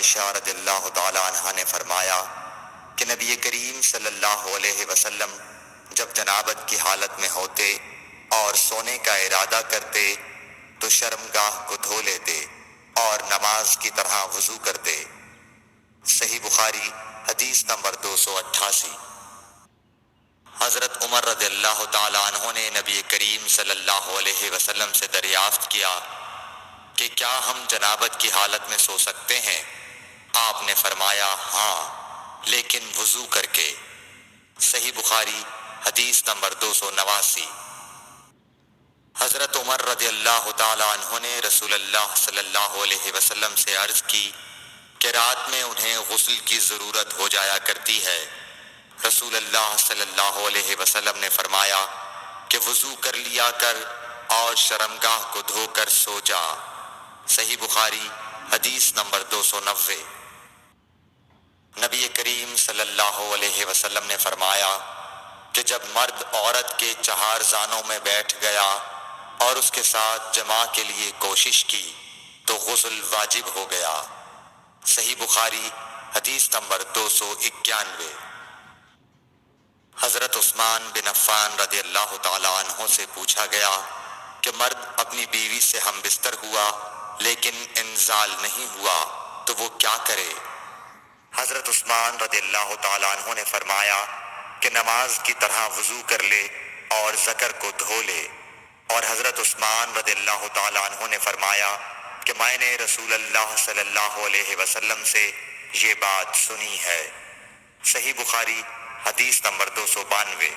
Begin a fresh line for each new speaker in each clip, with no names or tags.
عائشہ رضی اللہ تعالی عنہا نے فرمایا کہ نبی کریم صلی اللہ علیہ وسلم جب جنابت کی حالت میں ہوتے اور سونے کا ارادہ کرتے تو شرمگاہ کو دھو لیتے اور نماز کی طرح وضو کرتے۔ صحیح بخاری حدیث نمبر 288۔ حضرت عمر رضی اللہ تعالی عنہ نے نبی کریم صلی اللہ علیہ وسلم سے دریافت کیا کہ کیا ہم جنابت کی حالت میں سو سکتے ہیں؟ آپ نے فرمایا ہاں، لیکن وضو کر کے۔ صحیح بخاری حدیث نمبر 289۔ حضرت عمر رضی اللہ تعالی عنہ نے رسول اللہ صلی اللہ علیہ وسلم سے عرض کی کہ رات میں انہیں غسل کی ضرورت ہو جایا کرتی ہے۔ رسول اللہ صلی اللہ علیہ وسلم نے فرمایا کہ وضو کر لیا کر اور شرمگاہ کو دھو کر سو جا۔ صحیح بخاری حدیث نمبر 290۔ نبی کریم صلی اللہ علیہ وسلم نے فرمایا کہ جب مرد عورت کے چہار زانوں میں بیٹھ گیا اور اس کے ساتھ جماع کے لیے کوشش کی تو غسل واجب ہو گیا۔ صحیح بخاری حدیث نمبر 291۔ حضرت عثمان بن عفان رضی اللہ تعالی عنہ سے پوچھا گیا کہ مرد اپنی بیوی سے ہم بستر ہوا لیکن انزال نہیں ہوا تو وہ کیا کرے؟ حضرت عثمان رضی اللہ تعالی عنہ نے فرمایا کہ نماز کی طرح وضو کر لے اور ذکر کو دھو لے۔ اور حضرت عثمان رضی اللہ تعالی عنہ نے فرمایا کہ میں نے رسول اللہ صلی اللہ علیہ وسلم سے یہ بات سنی ہے۔ صحیح بخاری حدیث نمبر 292۔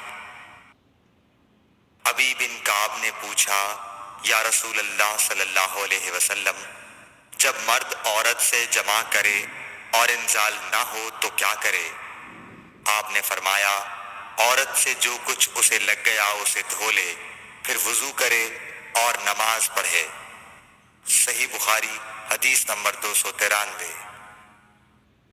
ابی بن کعب نے پوچھا یا رسول اللہ صلی اللہ علیہ وسلم، جب مرد عورت سے جماع کرے اور انزال نہ ہو تو کیا کرے؟ آپ نے فرمایا عورت سے جو کچھ اسے لگ گیا اسے دھو لے، پھر وضو کرے اور نماز پڑھے۔ صحیح بخاری حدیث نمبر 293۔